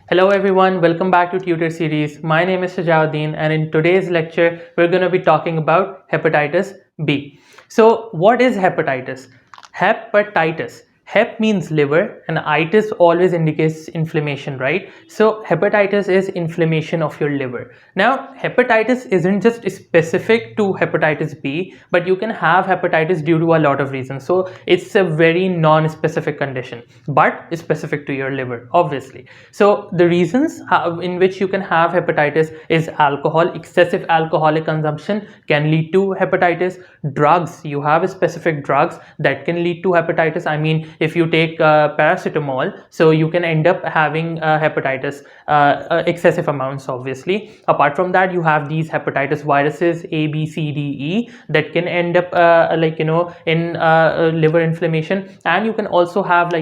Hello everyone, welcome back to Tutor Series. My name is Sajauddin and in today's lecture we're going to be talking about hepatitis B. So what is hepatitis? Hepatitis. Hep means liver and itis always indicates inflammation, right? So hepatitis is inflammation of your liver. Now hepatitis isn't just specific to hepatitis B, but you can have hepatitis due to a lot of reasons. So it's a very non-specific condition, but it's specific to your liver, obviously. So the reasons in which you can have hepatitis is alcohol. Excessive alcoholic consumption can lead to hepatitis. Drugs, you have specific drugs that can lead to hepatitis. I mean, if you take paracetamol, so you can end up having hepatitis, excessive amounts, obviously. Apart from that, you have these hepatitis viruses A, B, C, D, E that can end up in liver inflammation. And you can also have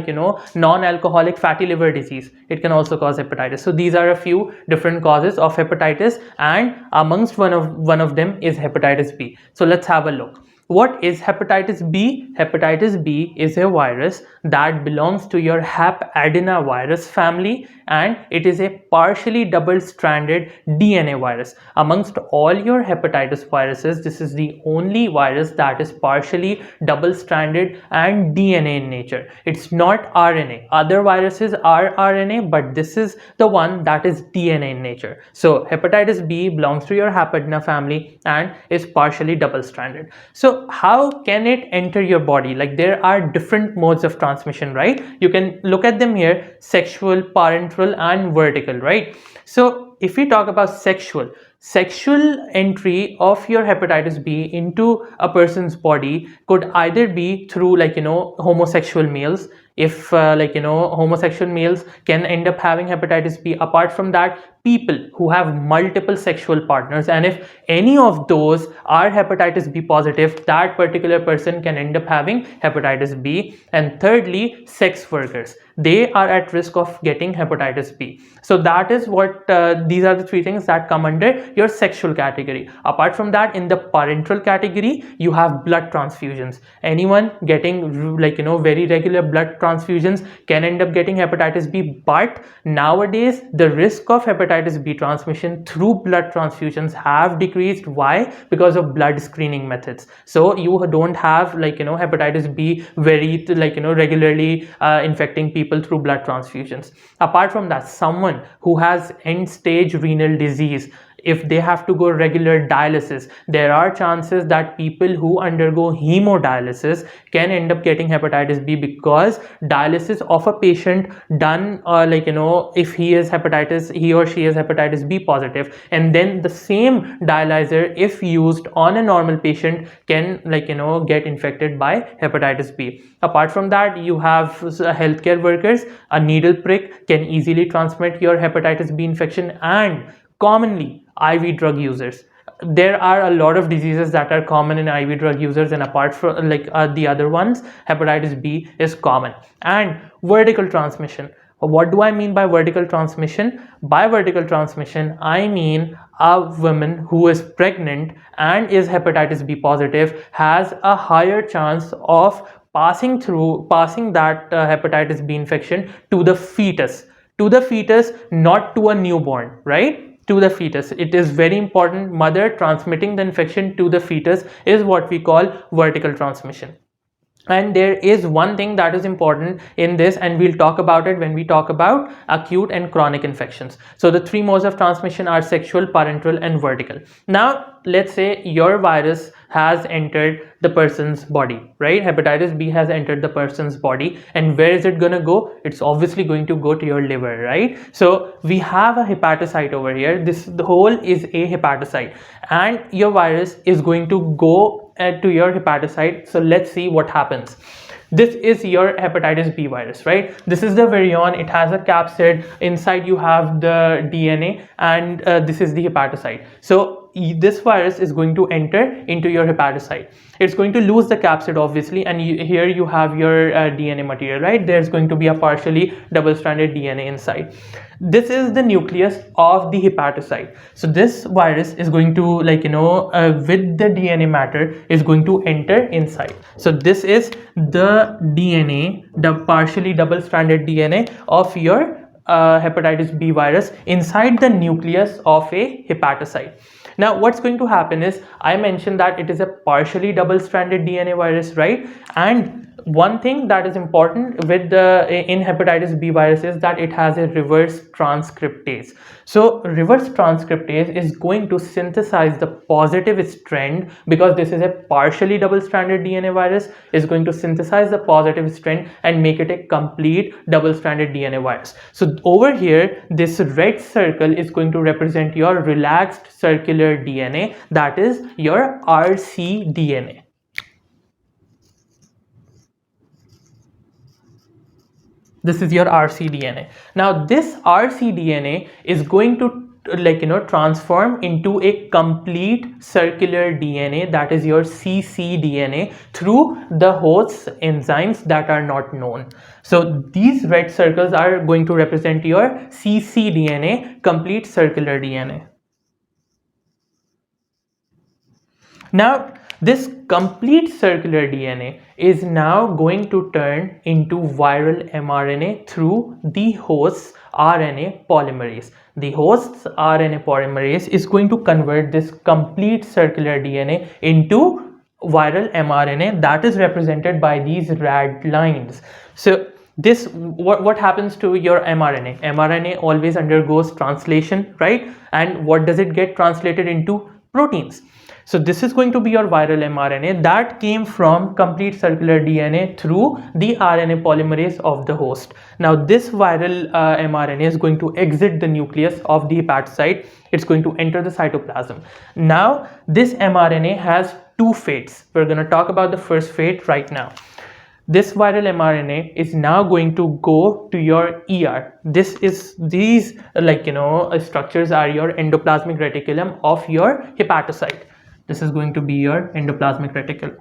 non-alcoholic fatty liver disease. It can also cause hepatitis. So these are a few different causes of hepatitis, and amongst one of them is hepatitis B. So let's have a look. What is hepatitis B? Hepatitis B is a virus that belongs to your Hep adenovirus family, and it is a partially double-stranded DNA virus. Amongst all your hepatitis viruses, this is the only virus that is partially double-stranded and DNA in nature. It's not RNA. Other viruses are RNA, but this is the one that is DNA in nature. So hepatitis B belongs to your Hep adena family and is partially double-stranded. So how can it enter your body? Like, there are different modes of transmission, right? You can look at them here: sexual, parenteral, and vertical, right? So if we talk about sexual entry of your hepatitis B into a person's body could either be through homosexual males. If homosexual males can end up having hepatitis B. Apart from that, people who have multiple sexual partners, and if any of those are hepatitis B positive, that particular person can end up having hepatitis B. And thirdly, sex workers, they are at risk of getting hepatitis B. So that is what these are the three things that come under your sexual category. Apart from that, in the parenteral category, you have blood transfusions. Anyone getting very regular blood transfusions can end up getting hepatitis B. But nowadays the risk of hepatitis B transmission through blood transfusions have decreased. Why? Because of blood screening methods. So you don't have hepatitis B very regularly infecting people through blood transfusions. Apart from that, someone who has end stage renal disease, if they have to go regular dialysis, there are chances that people who undergo hemodialysis can end up getting hepatitis B, because dialysis of a patient done if he or she is hepatitis B positive, and then the same dialyzer, if used on a normal patient, can get infected by hepatitis B. Apart from that, you have healthcare workers. A needle prick can easily transmit your hepatitis B infection. And commonly, IV drug users. There are a lot of diseases that are common in IV drug users, and apart from the other ones, hepatitis B is common. And vertical transmission. What do I mean by vertical transmission? By vertical transmission, I mean a woman who is pregnant and is hepatitis B positive has a higher chance of passing that hepatitis B infection to the fetus. Not to a newborn, right? To the fetus. It is very important. Mother transmitting the infection to the fetus is what we call vertical transmission. And there is one thing that is important in this, and we'll talk about it when we talk about acute and chronic infections. So the three modes of transmission are sexual, parenteral, and vertical. Now let's say your virus has entered the person's body, right? Hepatitis B has entered the person's body, and where is it going to go? It's obviously going to go to your liver, right? So we have a hepatocyte over here. The whole is a hepatocyte, and your virus is going to go to your hepatocyte. So let's see what happens. This is your hepatitis B virus, right? This is the virion. It has a capsid. Inside you have the DNA, and this is the hepatocyte. So this virus is going to enter into your hepatocyte. It's going to lose the capsid, obviously, and here you have your DNA material, right? There's going to be a partially double-stranded DNA inside. This is the nucleus of the hepatocyte. So this virus is going to with the DNA matter is going to enter inside. So this is the DNA, the partially double-stranded DNA of your hepatitis B virus inside the nucleus of a hepatocyte. Now what's going to happen is, I mentioned that it is a partially double-stranded DNA virus, right? And one thing that is important with the in hepatitis B virus is that it has a reverse transcriptase. So reverse transcriptase is going to synthesize the positive strand, because this is a partially double-stranded DNA virus, is going to synthesize the positive strand and make it a complete double-stranded DNA virus. So over here, this red circle is going to represent your relaxed circular DNA, that is your rcDNA. This is your rcDNA. Now this rcDNA is going to transform into a complete circular DNA, that is your ccDNA, through the host's enzymes that are not known. So these red circles are going to represent your ccDNA, complete circular DNA. Now this complete circular DNA is now going to turn into viral mRNA through the host's RNA polymerase. The host's RNA polymerase is going to convert this complete circular DNA into viral mRNA, that is represented by these red lines. So this, what happens to your mRNA? mRNA always undergoes translation, right? And what does it get translated into? Proteins. So this is going to be your viral mRNA that came from complete circular DNA through the RNA polymerase of the host. Now this viral mRNA is going to exit the nucleus of the hepatocyte. It's going to enter the cytoplasm. Now this mRNA has two fates. We're going to talk about the first fate right now. This viral mRNA is now going to go to your ER. These structures are your endoplasmic reticulum of your hepatocyte. This is going to be your endoplasmic reticulum.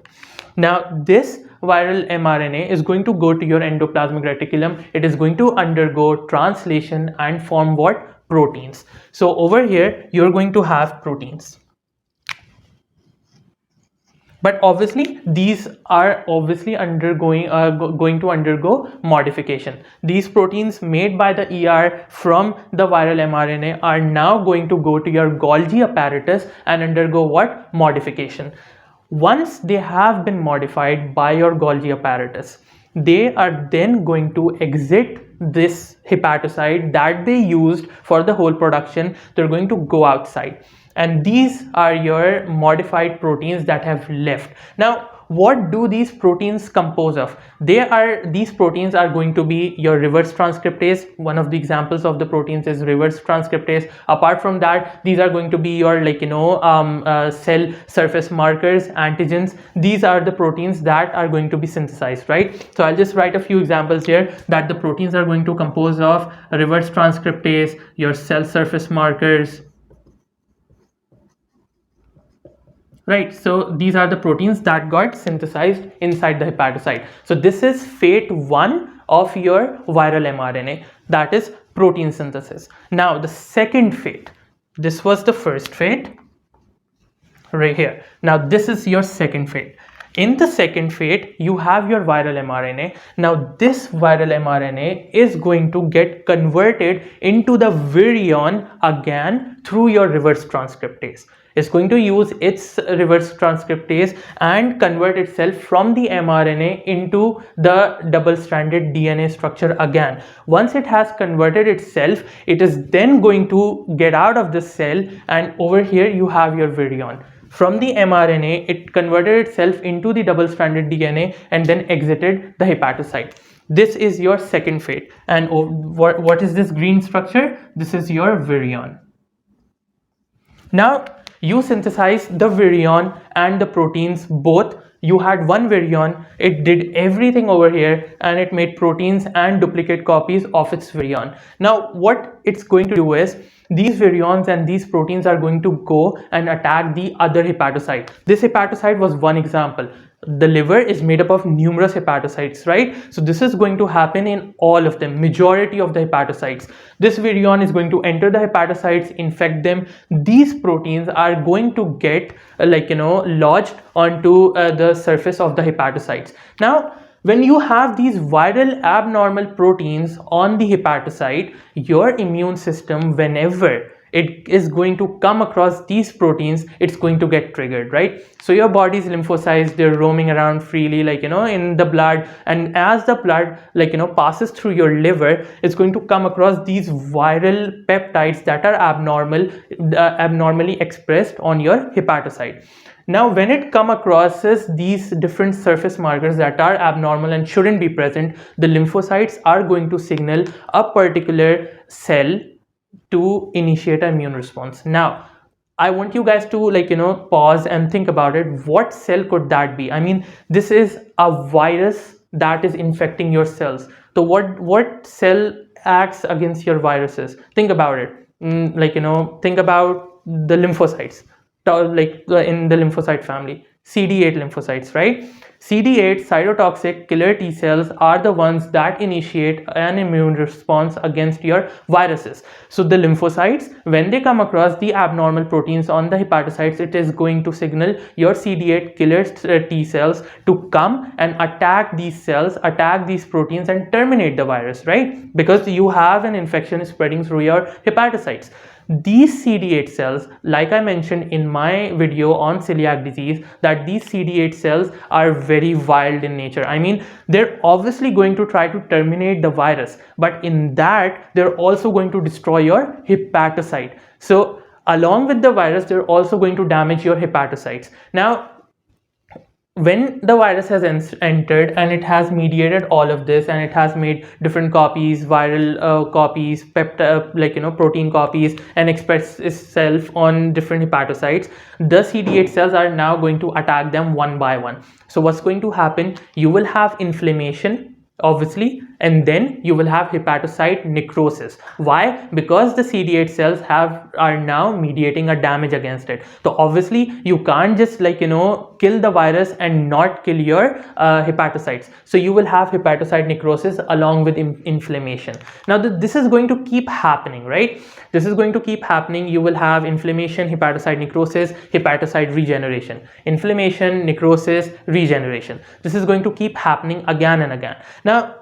Now this viral mRNA is going to go to your endoplasmic reticulum. It is going to undergo translation and form what? Proteins. So over here you're going to have proteins. But obviously these are going to undergo modification. These proteins made by the ER from the viral mRNA are now going to go to your Golgi apparatus and undergo what? Modification. Once they have been modified by your Golgi apparatus, they are then going to exit this hepatocyte that they used for the whole production. They're going to go outside. And these are your modified proteins that have left. Now, what do these proteins compose of? These proteins are going to be your reverse transcriptase. One of the examples of the proteins is reverse transcriptase. Apart from that, these are going to be your cell surface markers, antigens. These are the proteins that are going to be synthesized, right? So I'll just write a few examples here that the proteins are going to compose of: reverse transcriptase, your cell surface markers. Right, so these are the proteins that got synthesized inside the hepatocyte. So this is fate 1 of your viral mRNA, that is protein synthesis. Now the second fate, this was the first fate right here. Now this is your second fate. In the second fate, you have your viral mRNA. Now this viral mRNA is going to get converted into the virion again through your reverse transcriptase. It's going to use its reverse transcriptase and convert itself from the mRNA into the double-stranded DNA structure again. Once it has converted itself, it is then going to get out of the cell, and over here you have your virion. From the mRNA, it converted itself into the double-stranded DNA and then exited the hepatocyte. This is your second fate. And what is this green structure? This is your virion. Now, you synthesize the virion and the proteins both. You had one virion, it did everything over here, and it made proteins and duplicate copies of its virion. Now what it's going to do is, these virions and these proteins are going to go and attack the other hepatocyte. This hepatocyte was one example. The liver is made up of numerous hepatocytes, right? So this is going to happen in all of them, majority of the hepatocytes. This virion is going to enter the hepatocytes, infect them. These proteins are going to get lodged onto the surface of the hepatocytes. Now When you have these viral abnormal proteins on the hepatocyte, your immune system, whenever it is going to come across these proteins, it's going to get triggered, right? So your body's lymphocytes, they're roaming around freely, like, in the blood, and as the blood, like, passes through your liver, it's going to come across these viral peptides that are abnormally expressed on your hepatocyte. Now, when it come across these different surface markers that are abnormal and shouldn't be present, the lymphocytes are going to signal a particular cell to initiate an immune response. Now, I want you guys to, like, pause and think about it. What cell could that be? I mean, this is a virus that is infecting your cells. So what cell acts against your viruses? Think about it. Think about the lymphocytes, in the lymphocyte family, CD8 lymphocytes, right? CD8 cytotoxic killer T cells are the ones that initiate an immune response against your viruses. So the lymphocytes, when they come across the abnormal proteins on the hepatocytes, it is going to signal your CD8 killer T cells to come and attack these cells, attack these proteins, and terminate the virus, right? Because you have an infection spreading through your hepatocytes. These CD8 cells, like I mentioned in my video on celiac disease, that these CD8 cells are very wild in nature. I mean, they're obviously going to try to terminate the virus, but in that, they're also going to destroy your hepatocyte. So along with the virus, they're also going to damage your hepatocytes. Now, when the virus has entered and it has mediated all of this, and it has made different copies, viral copies, protein copies, and express itself on different hepatocytes, the CD8 cells are now going to attack them one by one. So what's going to happen? You will have inflammation, obviously, and then you will have hepatocyte necrosis. Why? Because the CD8 cells are now mediating a damage against it. So obviously you can't just kill the virus and not kill your hepatocytes. So you will have hepatocyte necrosis along with inflammation. Now this is going to keep happening, right? This is going to keep happening. You will have inflammation, hepatocyte necrosis, hepatocyte regeneration, inflammation, necrosis, regeneration. This is going to keep happening again and again. Now,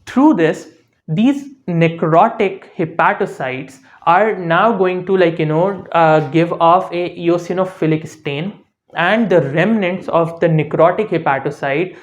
through this, these necrotic hepatocytes are now going to give off a eosinophilic stain, and the remnants of the necrotic hepatocyte,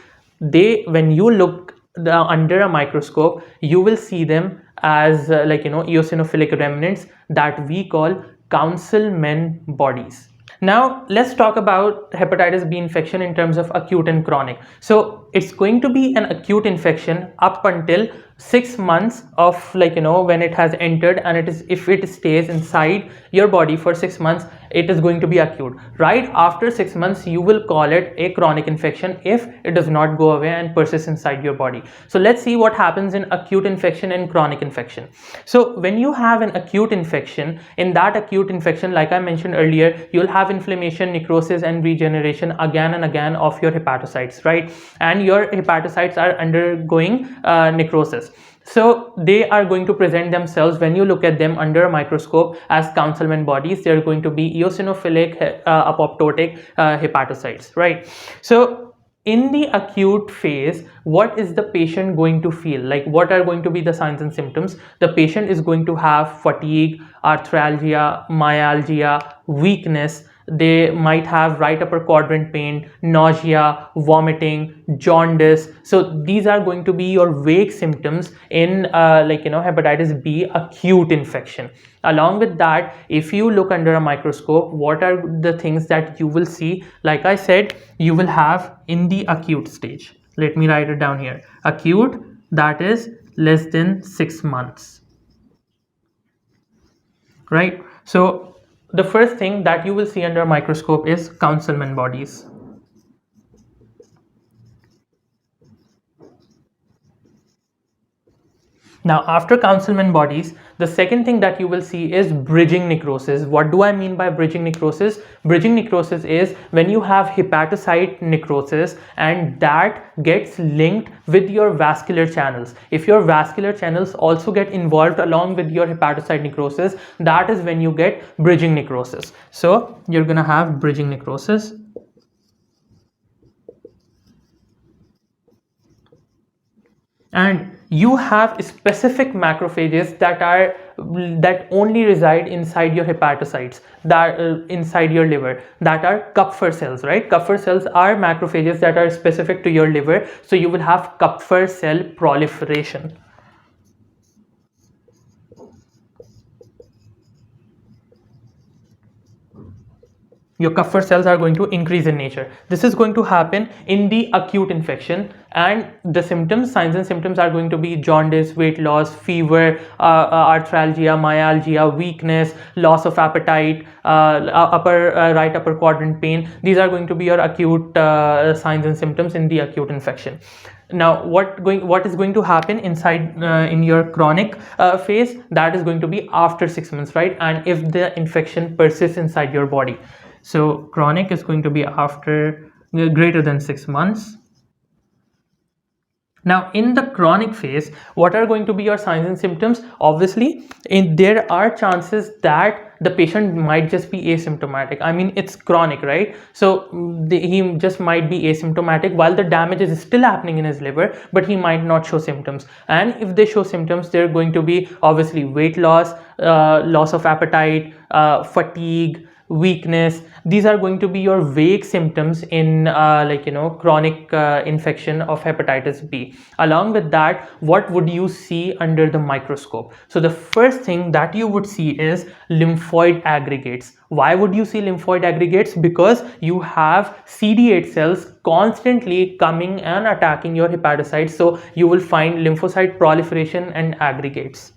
when you look under a microscope, you will see them as eosinophilic remnants that we call Councilman bodies. Now let's talk about hepatitis B infection in terms of acute and chronic. So it's going to be an acute infection up until 6 months of when it has entered, and if it stays inside your body for 6 months, it is going to be acute. Right after 6 months, you will call it a chronic infection if it does not go away and persist inside your body. So let's see what happens in acute infection and chronic infection. So when you have an acute infection, in that acute infection, like I mentioned earlier, you'll have inflammation, necrosis, and regeneration again and again of your hepatocytes, right? And your hepatocytes are undergoing necrosis. So they are going to present themselves, when you look at them under a microscope, as Councilman bodies. They are going to be eosinophilic apoptotic hepatocytes, right? So in the acute phase, what is the patient going to feel? Like, what are going to be the signs and symptoms? The patient is going to have fatigue, arthralgia, myalgia, weakness. They might have right upper quadrant pain, nausea, vomiting, jaundice. So these are going to be your vague symptoms in hepatitis B acute infection. Along with that, if you look under a microscope, what are the things that you will see? Like I said, you will have in the acute stage. Let me write it down here. Acute, that is less than 6 months, right? So the first thing that you will see under a microscope is Councilman bodies. Now, after Councilman bodies, the second thing that you will see is bridging necrosis. What do I mean by bridging necrosis? Bridging necrosis is when you have hepatocyte necrosis and that gets linked with your vascular channels. If your vascular channels also get involved along with your hepatocyte necrosis, that is when you get bridging necrosis. So you're gonna have bridging necrosis. and you have specific macrophages that only reside inside your hepatocytes, that inside your liver, that are Kupffer cells, right? Kupffer cells are macrophages that are specific to your liver, so you will have Kupffer cell proliferation. Your Kupffer cells are going to increase in nature. This is going to happen in the acute infection, and the symptoms, signs and symptoms are going to be jaundice, weight loss, fever, arthralgia, myalgia, weakness, loss of appetite, right upper quadrant pain. These are going to be your acute signs and symptoms in the acute infection. Now what is going to happen inside in your chronic phase, that is going to be after 6 months, right? And if the infection persists inside your body, so chronic is going to be after greater than 6 months. Now in the chronic phase, what are going to be your signs and symptoms? Obviously, there are chances that the patient might just be asymptomatic. I mean, it's chronic, right? So he just might be asymptomatic while the damage is still happening in his liver, but he might not show symptoms. And if they show symptoms, they're going to be obviously weight loss, loss of appetite, fatigue, weakness. These are going to be your vague symptoms in chronic infection of hepatitis B. Along with that, what would you see under the microscope? So the first thing that you would see is lymphoid aggregates. Why would you see lymphoid aggregates? Because you have CD8 cells constantly coming and attacking your hepatocytes, so you will find lymphocyte proliferation and aggregates.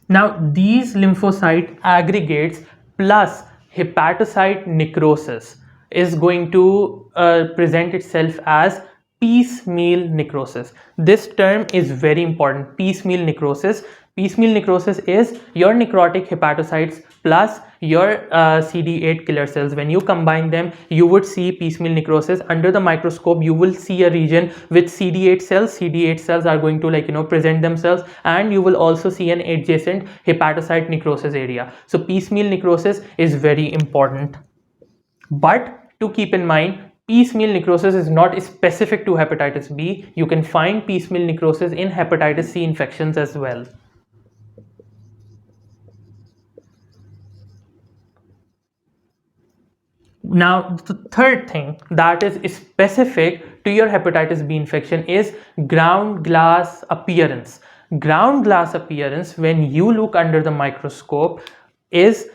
Now these lymphocyte aggregates plus hepatocyte necrosis is going to present itself as piecemeal necrosis. This term is very important, piecemeal necrosis. Piecemeal necrosis is your necrotic hepatocytes plus your CD8 killer cells. When you combine them, you would see piecemeal necrosis. Under the microscope, you will see a region with CD8 cells. CD8 cells are going to present themselves, and you will also see an adjacent hepatocyte necrosis area. So piecemeal necrosis is very important. But to keep in mind, piecemeal necrosis is not specific to hepatitis B. You can find piecemeal necrosis in hepatitis C infections as well. Now the third thing that is specific to your hepatitis B infection is ground glass appearance. Ground glass appearance, when you look under the microscope, is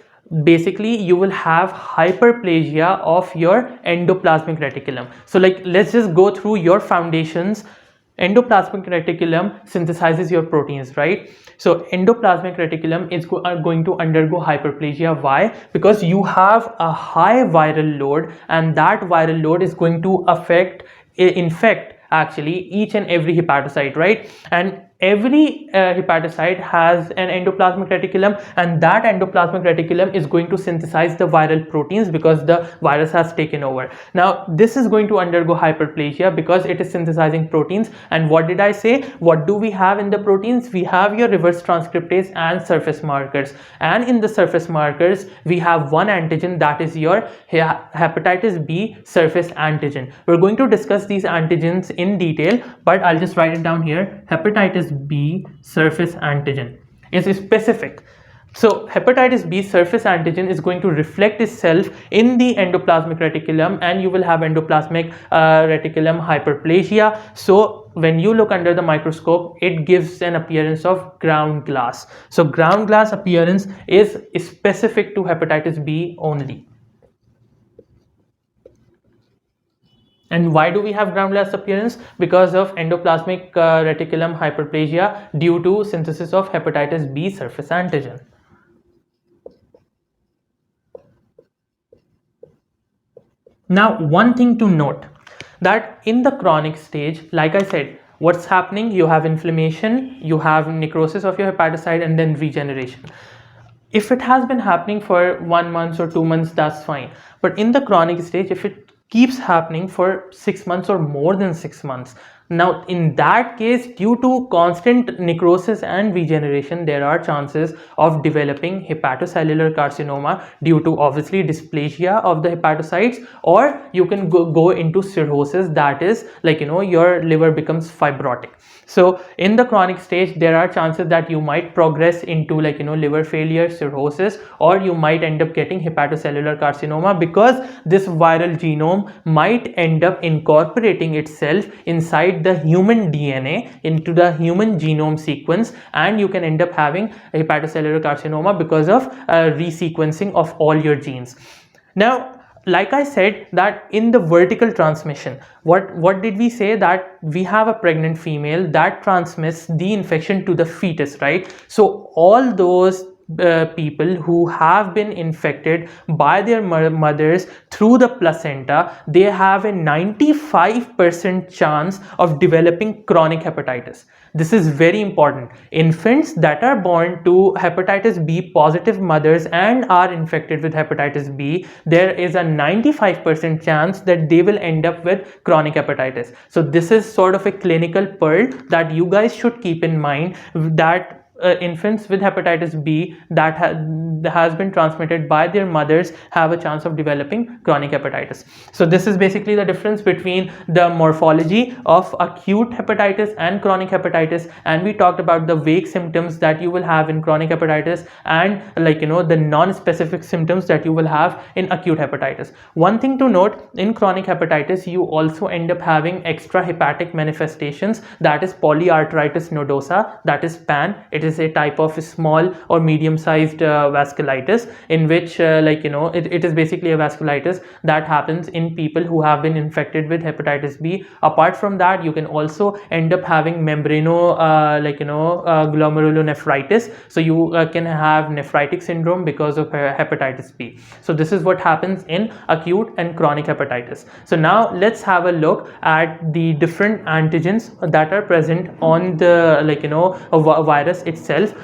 basically you will have hyperplasia of your endoplasmic reticulum. So let's just go through your foundations. Endoplasmic reticulum synthesizes your proteins, right? So endoplasmic reticulum is going to undergo hyperplasia. Why? Because you have a high viral load, and that viral load is going to infect actually each and every hepatocyte, right? And every hepatocyte has an endoplasmic reticulum, and that endoplasmic reticulum is going to synthesize the viral proteins because the virus has taken over. Now this is going to undergo hyperplasia because it is synthesizing proteins. And what did I say? What do we have in the proteins? We have your reverse transcriptase and surface markers, and in the surface markers we have one antigen, that is your hepatitis B surface antigen. We're going to discuss these antigens in detail, but I'll just write it down here. Hepatitis B surface antigen is specific. So hepatitis B surface antigen is going to reflect itself in the endoplasmic reticulum, and you will have endoplasmic reticulum hyperplasia. So when you look under the microscope, it gives an appearance of ground glass. So ground glass appearance is specific to hepatitis B only. And why do we have ground glass appearance? Because of endoplasmic reticulum hyperplasia due to synthesis of hepatitis B surface antigen. Now, one thing to note, that in the chronic stage, like I said, what's happening? You have inflammation, you have necrosis of your hepatocyte, and then regeneration. If it has been happening for 1 month or 2 months, that's fine. But in the chronic stage, if it keeps happening for 6 months or more than 6 months, Now, in that case, due to constant necrosis and regeneration, there are chances of developing hepatocellular carcinoma due to obviously dysplasia of the hepatocytes, or you can go into cirrhosis, that is like, your liver becomes fibrotic. So in the chronic stage, there are chances that you might progress into like, liver failure, cirrhosis, or you might end up getting hepatocellular carcinoma, because this viral genome might end up incorporating itself inside the human DNA, into the human genome sequence, and you can end up having hepatocellular carcinoma because of resequencing of all your genes. Now, like I said, that in the vertical transmission, what did we say? That we have a pregnant female that transmits the infection to the fetus, right? So all those people who have been infected by their mothers through the placenta, they have a 95% chance of developing chronic hepatitis. This is very important. Infants that are born to hepatitis B positive mothers and are infected with hepatitis B, there is a 95% chance that they will end up with chronic hepatitis. So this is sort of a clinical pearl that you guys should keep in mind, that infants with hepatitis B that has been transmitted by their mothers have a chance of developing chronic hepatitis. So this is basically the difference between the morphology of acute hepatitis and chronic hepatitis, and we talked about the vague symptoms that you will have in chronic hepatitis and like, the non-specific symptoms that you will have in acute hepatitis. One thing to note, in chronic hepatitis you also end up having extra hepatic manifestations, that is polyarteritis nodosa, that is PAN. It is a type of small or medium-sized vasculitis, in which it is basically a vasculitis that happens in people who have been infected with hepatitis B. Apart from that, you can also end up having glomerulonephritis, so you can have nephritic syndrome because of hepatitis B. So this is what happens in acute and chronic hepatitis. So now let's have a look at the different antigens that are present on the virus itself,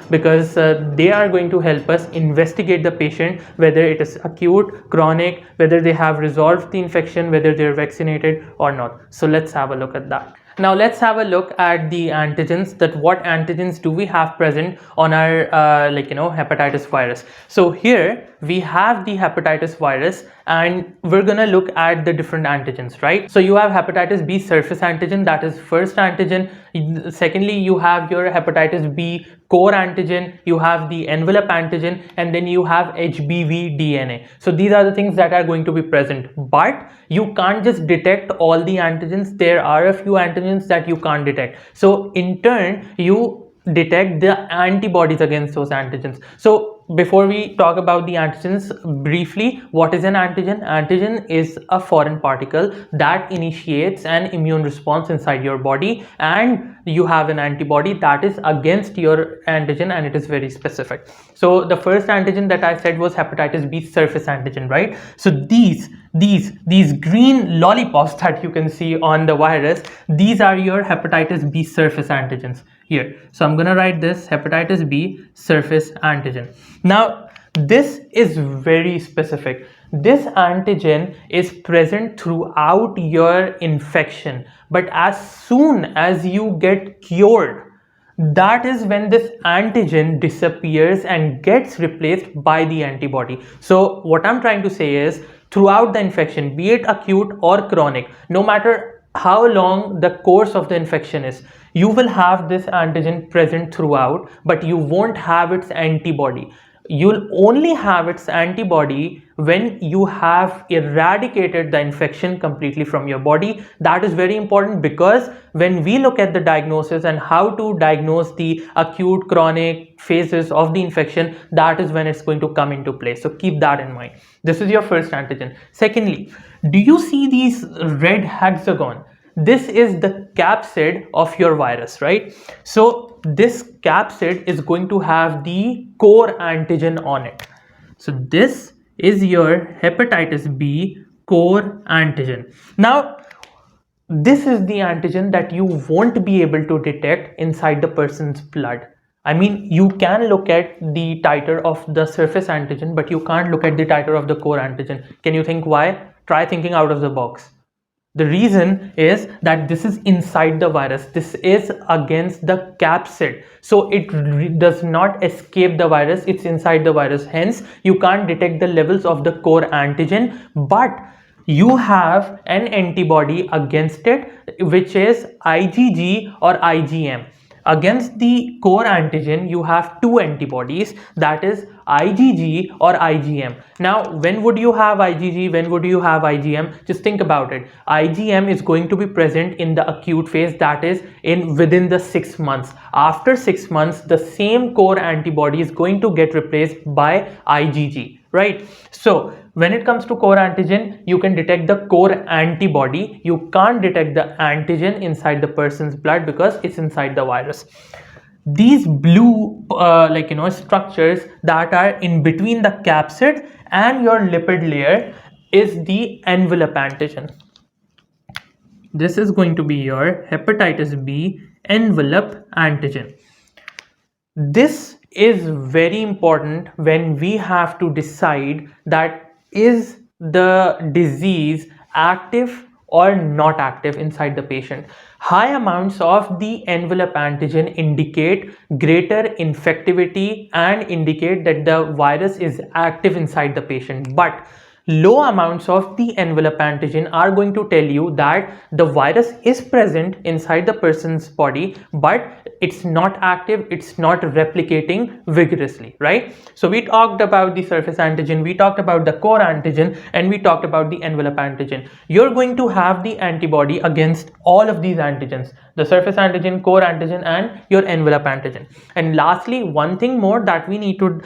because they are going to help us investigate the patient, whether it is acute, chronic, whether they have resolved the infection, whether they're vaccinated or not. So let's have a look at that. Now let's have a look at the antigens, that what antigens do we have present on our hepatitis virus. So here we have the hepatitis virus, and we're gonna look at the different antigens, right? So you have hepatitis B surface antigen, that is first antigen. Secondly, you have your hepatitis B core antigen, you have the envelope antigen, and then you have HBV DNA. So these are the things that are going to be present, but you can't just detect all the antigens. There are a few antigens that you can't detect. So in turn, you detect the antibodies against those antigens. So before we talk about the antigens, briefly, what is an antigen? Antigen is a foreign particle that initiates an immune response inside your body, and you have an antibody that is against your antigen, and it is very specific. So the first antigen that I said was hepatitis B surface antigen, right? So these green lollipops that you can see on the virus, these are your hepatitis B surface antigens here. So I'm gonna write this hepatitis B surface antigen. Now this is very specific. This antigen is present throughout your infection, but as soon as you get cured, that is when this antigen disappears and gets replaced by the antibody. So what I'm trying to say is, throughout the infection, be it acute or chronic, no matter how long the course of the infection is, you will have this antigen present throughout, but you won't have its antibody. You'll only have its antibody when you have eradicated the infection completely from your body. That is very important, because when we look at the diagnosis and how to diagnose the acute, chronic phases of the infection, that is when it's going to come into play. So keep that in mind. This is your first antigen. Secondly, do you see these red hexagon? This is the capsid of your virus, right? So this capsid is going to have the core antigen on it. So this is your hepatitis B core antigen. Now, this is the antigen that you won't be able to detect inside the person's blood. I mean, you can look at the titer of the surface antigen, but you can't look at the titer of the core antigen. Can you think why? Try thinking out of the box. The reason is that this is inside the virus. This is against the capsid. So it does not escape the virus. It's inside the virus. Hence, you can't detect the levels of the core antigen, but you have an antibody against it, which is IgG or IgM. Against the core antigen, you have two antibodies, that is IgG or IgM. Now, when would you have IgG? When would you have IgM? Just think about it. IgM is going to be present in the acute phase, that is within the 6 months. After 6 months, the same core antibody is going to get replaced by IgG, right? So when it comes to core antigen, you can detect the core antibody. You can't detect the antigen inside the person's blood because it's inside the virus. These blue structures that are in between the capsid and your lipid layer is the envelope antigen. This is going to be your hepatitis B envelope antigen. This is very important when we have to decide that is the disease active or not active inside the patient. High amounts of the envelope antigen indicate greater infectivity and indicate that the virus is active inside the patient, but low amounts of the envelope antigen are going to tell you that the virus is present inside the person's body, but it's not active, it's not replicating vigorously, right? So we talked about the surface antigen, we talked about the core antigen, and we talked about the envelope antigen. You're going to have the antibody against all of these antigens, the surface antigen, core antigen, and your envelope antigen. And lastly, one thing more that we need to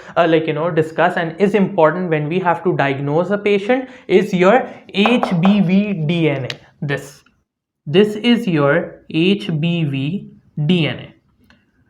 discuss and is important when we have to diagnose a patient is your HBV DNA. This is your HBV DNA.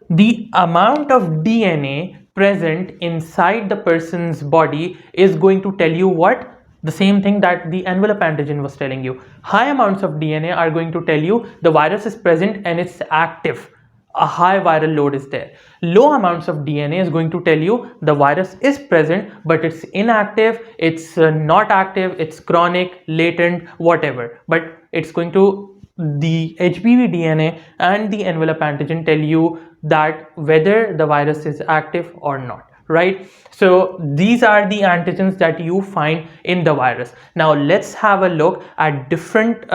The amount of DNA present inside the person's body is going to tell you what? The same thing that the envelope antigen was telling you. High amounts of DNA are going to tell you the virus is present and it's active. A high viral load is there. Low amounts of DNA is going to tell you the virus is present, but it's inactive, it's not active, it's chronic, latent, whatever. But it's going to, the HBV DNA and the envelope antigen tell you that whether the virus is active or not, right? So these are the antigens that you find in the virus. Now let's have a look at different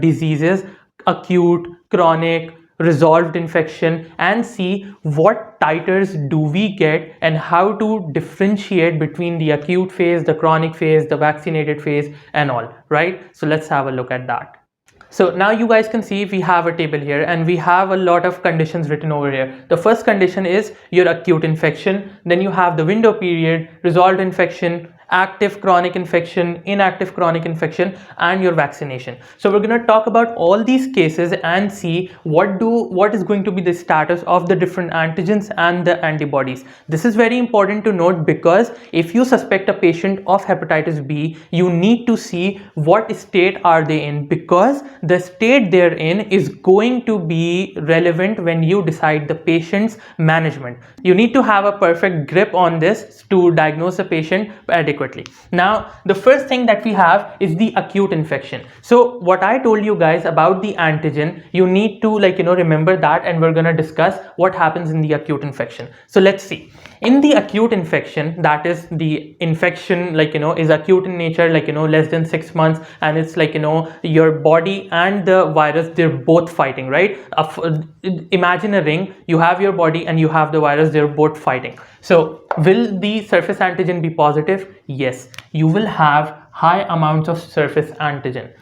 diseases, acute, chronic, resolved infection, and see what titers do we get and how to differentiate between the acute phase, the chronic phase, the vaccinated phase, and all, right? So let's have a look at that. So now you guys can see we have a table here and we have a lot of conditions written over here. The first condition is your acute infection, then you have the window period, resolved infection, active chronic infection, inactive chronic infection, and your vaccination. So we're going to talk about all these cases and see what is going to be the status of the different antigens and the antibodies. This is very important to note because if you suspect a patient of hepatitis B, you need to see what state are they in, because the state they're in is going to be relevant when you decide the patient's management. You need to have a perfect grip on this to diagnose a patient adequately. Now, the first thing that we have is the acute infection. So what I told you guys about the antigen, you need to remember that, and we're going to discuss what happens in the acute infection. So let's see. In the acute infection, that is the infection is acute in nature, less than 6 months, and it's your body and the virus, they're both fighting, right? Imagine a ring, you have your body and you have the virus, they're both fighting. So will the surface antigen be positive? Yes, you will have high amounts of surface antigen.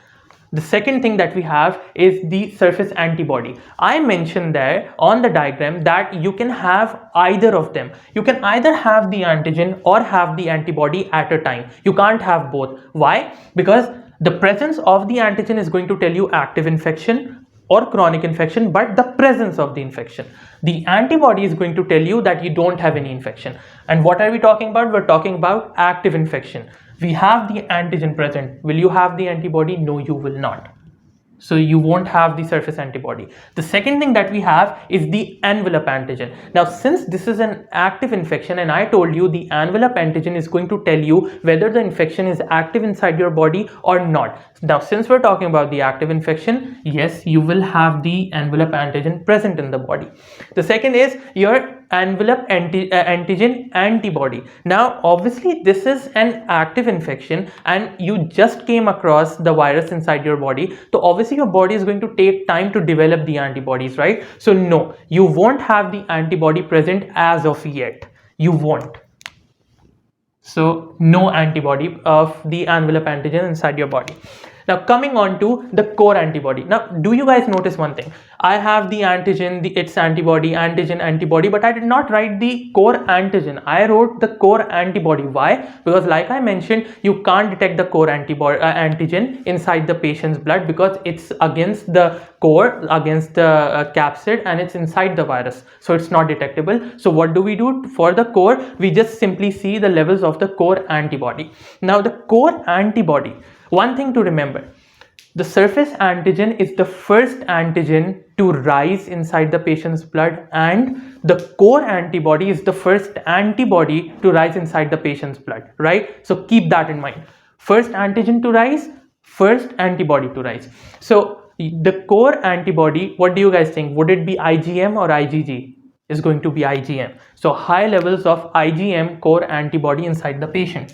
The second thing that we have is the surface antibody. I mentioned there on the diagram that you can have either of them. You can either have the antigen or have the antibody at a time. You can't have both. Why? Because the presence of the antigen is going to tell you active infection or chronic infection, but the presence of the infection. The antibody is going to tell you that you don't have any infection. And what are we talking about? We're talking about active infection. We have the antigen present. Will you have the antibody? No, you will not. so you won't have the surface antibody. The second thing that we have is the envelope antigen. Now, since this is an active infection, and I told you the envelope antigen is going to tell you whether the infection is active inside your body or not. Now, since we're talking about the active infection, yes, you will have the envelope antigen present in the body. The second is your envelope antigen antibody. Now, obviously, this is an active infection and you just came across the virus inside your body. So obviously your body is going to take time to develop the antibodies, right? So no, you won't have the antibody present as of yet. You won't. So no antibody of the envelope antigen inside your body. Now coming on to the core antibody. Now do you guys notice one thing? I have the antigen, its antibody, antigen, antibody, but I did not write the core antigen. I wrote the core antibody. Why? Because like I mentioned, you can't detect the core antibody antigen inside the patient's blood because it's against the core, against the capsid, and it's inside the virus, so it's not detectable. So what do we do for the core? We just simply see the levels of the core antibody. Now the core antibody, one thing to remember, the surface antigen is the first antigen to rise inside the patient's blood, and the core antibody is the first antibody to rise inside the patient's blood, right? So keep that in mind. First antigen to rise, first antibody to rise. So the core antibody, what do you guys think? Would it be IgM or IgG? Is going to be IgM. So high levels of IgM core antibody inside the patient.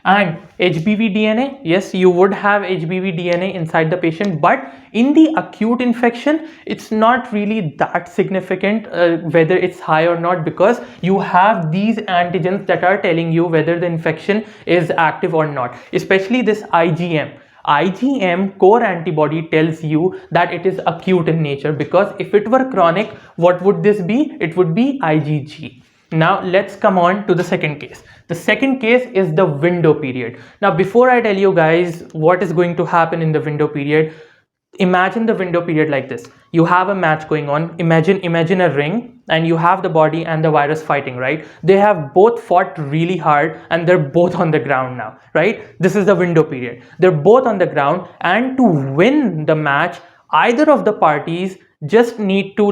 And HBV DNA, yes, you would have HBV DNA inside the patient, but in the acute infection, it's not really that significant whether it's high or not, because you have these antigens that are telling you whether the infection is active or not, especially this IgM. IgM core antibody tells you that it is acute in nature, because if it were chronic, what would this be? It would be IgG. Now let's come on to the second case. The second case is the window period. Now before I tell you guys what is going to happen in the window period, imagine the window period like this. You have a match going on. Imagine a ring, and you have the body and the virus fighting, right? They have both fought really hard and they're both on the ground now, right? This is the window period. They're both on the ground, and to win the match, either of the parties just need to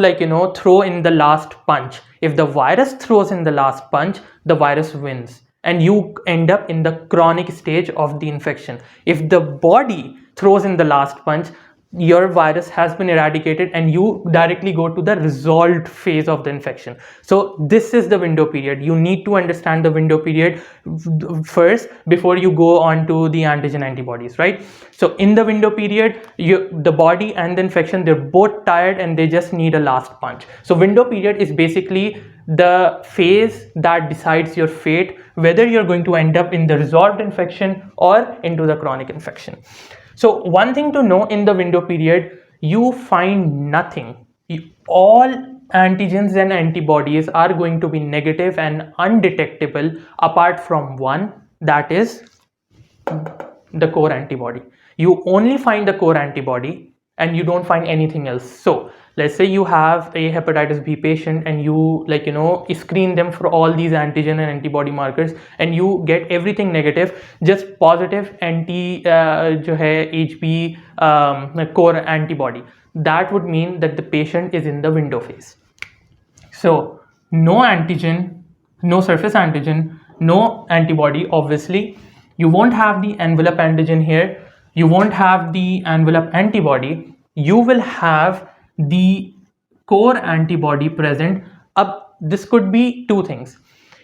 throw in the last punch. If the virus throws in the last punch, the virus wins and you end up in the chronic stage of the infection. If the body throws in the last punch, your virus has been eradicated and you directly go to the resolved phase of the infection. So this is the window period. You need to understand the window period first before you go on to the antigen antibodies, right? So in the window period, the body and the infection, they're both tired and they just need a last punch. So window period is basically the phase that decides your fate, whether you're going to end up in the resolved infection or into the chronic infection. So one thing to know, in the window period, you find nothing. All antigens and antibodies are going to be negative and undetectable apart from one, that is the core antibody. You only find the core antibody and you don't find anything else. So let's say you have a hepatitis B patient and you screen them for all these antigen and antibody markers and you get everything negative, just positive HB core antibody. That would mean that the patient is in the window phase. So no antigen, no surface antigen, no antibody. Obviously you won't have the envelope antigen here, you won't have the envelope antibody, you will have the core antibody present. This could be two things.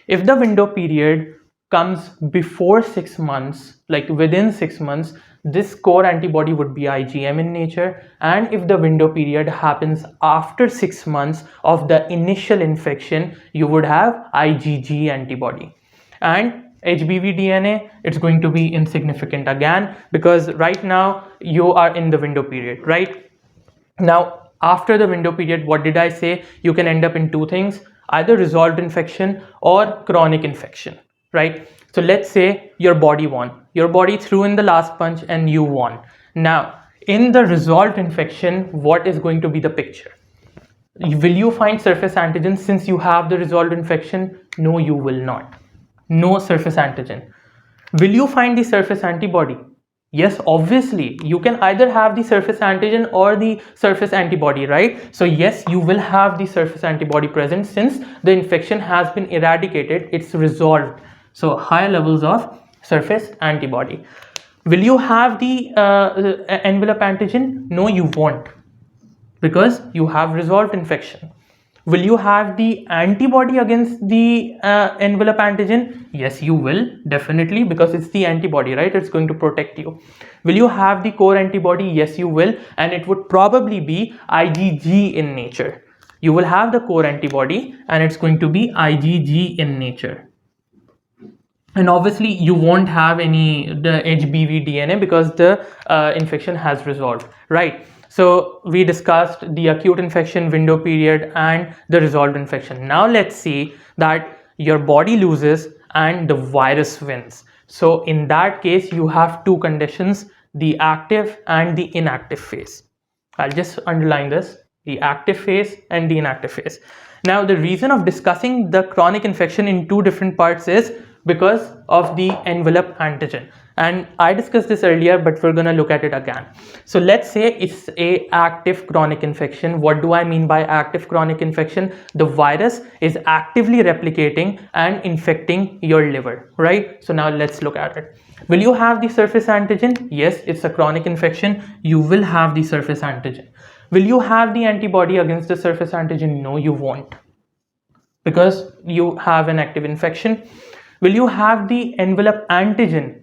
If the window period comes before 6 months, like within 6 months, this core antibody would be IgM in nature. And if the window period happens after 6 months of the initial infection, you would have IgG antibody. And HBV DNA, it's going to be insignificant again, because right now you are in the window period, right? Now after the window period, what did I say? You can end up in two things, either resolved infection or chronic infection, right? So let's say your body won. Your body threw in the last punch and you won. Now in the resolved infection, what is going to be the picture? Will you find surface antigen since you have the resolved infection? No, you will not. No surface antigen. Will you find the surface antibody? Yes, obviously, you can either have the surface antigen or the surface antibody, right? So yes, you will have the surface antibody present since the infection has been eradicated, it's resolved. So high levels of surface antibody. Will you have the envelope antigen? No, you won't, because you have resolved infection. Will you have the antibody against the envelope antigen? Yes, you will, definitely, because it's the antibody, right? It's going to protect you. Will you have the core antibody? Yes, you will, and it would probably be IgG in nature. You will have the core antibody and it's going to be IgG in nature. And obviously you won't have any the HBV DNA because the infection has resolved, right? So we discussed the acute infection window period and the resolved infection. Now let's see that your body loses and the virus wins. So in that case you have two conditions, the active and the inactive phase. I'll just underline this, the active phase and the inactive phase. Now, the reason of discussing the chronic infection in two different parts is because of the envelope antigen. And I discussed this earlier, but we're going to look at it again. So let's say it's a active chronic infection. What do I mean by active chronic infection? The virus is actively replicating and infecting your liver, right? So now let's look at it. Will you have the surface antigen? Yes, it's a chronic infection. You will have the surface antigen. Will you have the antibody against the surface antigen? No, you won't, because you have an active infection. Will you have the envelope antigen?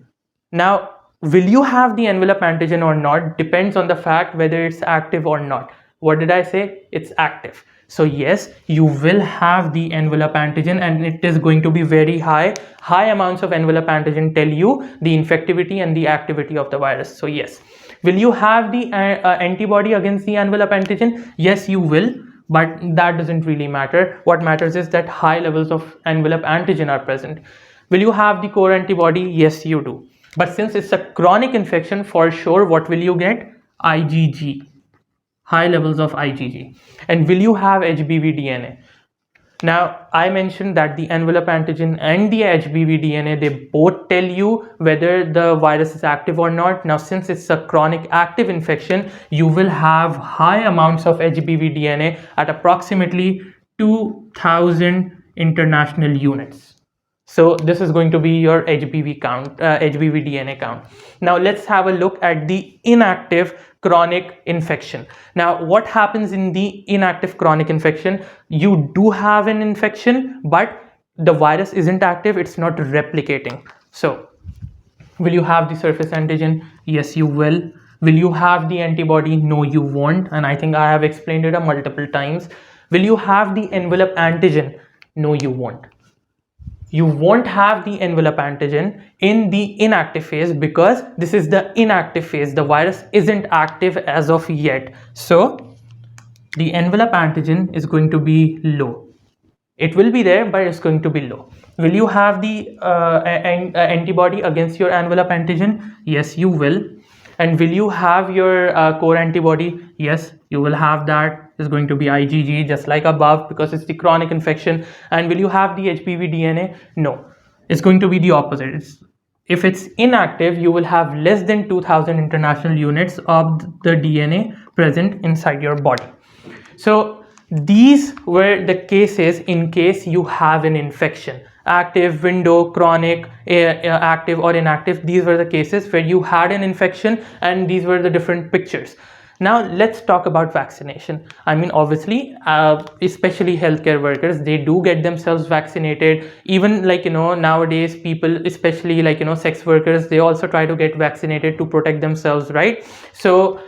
Now, will you have the envelope antigen or not depends on the fact whether it's active or not. What did I say? It's active. So yes, you will have the envelope antigen and it is going to be very high. High amounts of envelope antigen tell you the infectivity and the activity of the virus. So yes. Will you have the antibody against the envelope antigen? Yes, you will, but that doesn't really matter. What matters is that high levels of envelope antigen are present. Will you have the core antibody? Yes, you do. But since it's a chronic infection, for sure, what will you get? IgG. High levels of IgG. And will you have HBV DNA? Now, I mentioned that the envelope antigen and the HBV DNA, they both tell you whether the virus is active or not. Now, since it's a chronic active infection, you will have high amounts of HBV DNA at approximately 2000 international units. So this is going to be your HBV count, HBV DNA count. Now let's have a look at the inactive chronic infection. Now what happens in the inactive chronic infection? You do have an infection, but the virus isn't active, it's not replicating. So will you have the surface antigen? Yes, you will. Will you have the antibody? No, you won't. And I think I have explained it multiple times. Will you have the envelope antigen? No, you won't. You won't have the envelope antigen in the inactive phase because this is the inactive phase. The virus isn't active as of yet. So the envelope antigen is going to be low. It will be there, but it's going to be low. Will you have the antibody against your envelope antigen? Yes, you will. And will you have your core antibody? Yes, you will have that. Is going to be IgG, just like above, because it's the chronic infection. And will you have the HBV DNA? No, it's going to be the opposite. If it's inactive, you will have less than 2000 international units of the DNA present inside your body. So these were the cases in case you have an infection. Active, window, chronic, active or inactive. These were the cases where you had an infection, and these were the different pictures. Now let's talk about vaccination. I mean, obviously, especially healthcare workers, they do get themselves vaccinated. Even nowadays people, especially sex workers, they also try to get vaccinated to protect themselves, right? So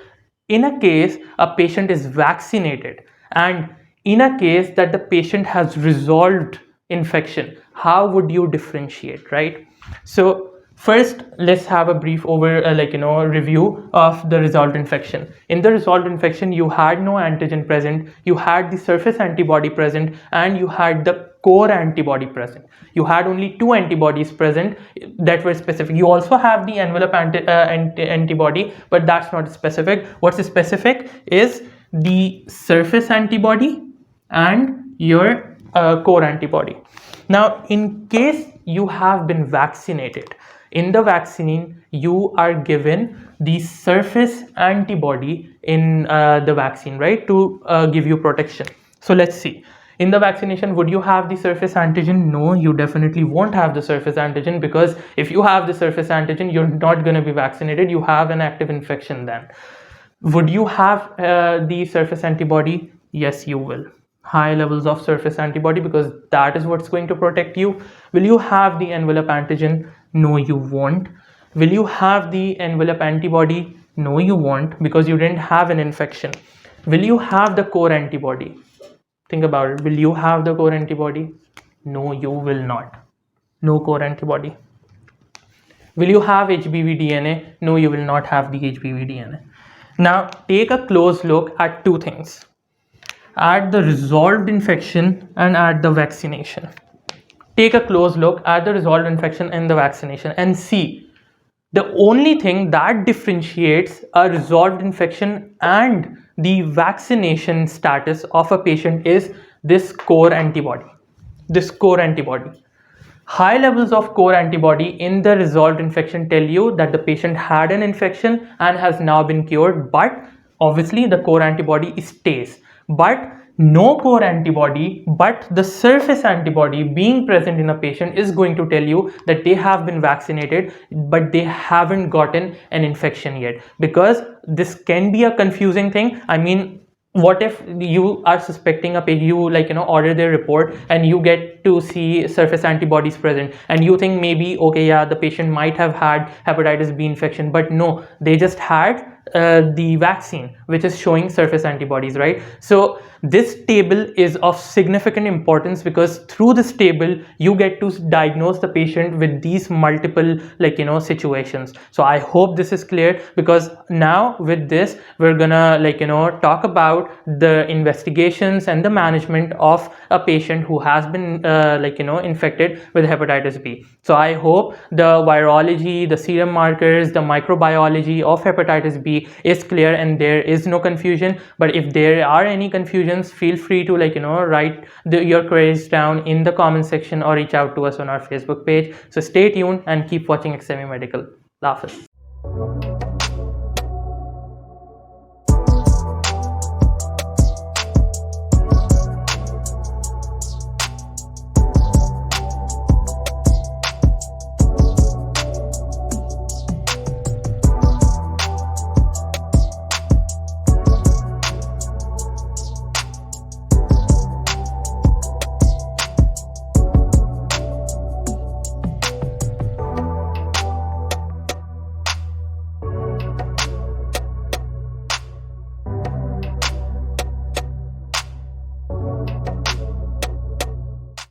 in a case a patient is vaccinated and in a case that the patient has resolved infection, how would you differentiate, right? So first, let's have a brief review of the resolved infection. In the resolved infection, you had no antigen present, you had the surface antibody present, and you had the core antibody present. You had only two antibodies present that were specific. You also have the envelope antibody, but that's not specific. What's specific is the surface antibody and your core antibody. Now, in case you have been vaccinated, In the vaccine, you are given the surface antibody in the vaccine, right, to give you protection. So let's see. In the vaccination, would you have the surface antigen? No, you definitely won't have the surface antigen, because if you have the surface antigen, you're not going to be vaccinated. You have an active infection then. Would you have the surface antibody? Yes, you will. High levels of surface antibody, because that is what's going to protect you. Will you have the envelope antigen? No, you won't. Will you have the envelope antibody? No, you won't, because you didn't have an infection. Will you have the core antibody? Think about it. Will you have the core antibody? No, you will not. No core antibody. Will you have HBV DNA? No, you will not have the HBV DNA. Now, take a close look at two things: at the resolved infection and at the vaccination. Take a close look at the resolved infection and the vaccination and see, the only thing that differentiates a resolved infection and the vaccination status of a patient is this core antibody. This core antibody. High levels of core antibody in the resolved infection tell you that the patient had an infection and has now been cured, but obviously the core antibody stays. But no core antibody, but the surface antibody being present in a patient is going to tell you that they have been vaccinated, but they haven't gotten an infection yet. Because this can be a confusing thing. I mean, what if you are suspecting a patient, you order their report and you get to see surface antibodies present, and you think maybe, okay, yeah, the patient might have had hepatitis B infection, but no, they just had the vaccine, which is showing surface antibodies, right? So this table is of significant importance, because through this table you get to diagnose the patient with these multiple situations. So I hope this is clear, because now with this we're gonna talk about the investigations and the management of a patient who has been infected with hepatitis B. So I hope the virology, the serum markers, the microbiology of hepatitis B is clear and there is no confusion. But if there are any confusions, feel free to write your queries down in the comment section or reach out to us on our Facebook page. So stay tuned and keep watching XME Medical. Allah Hafiz.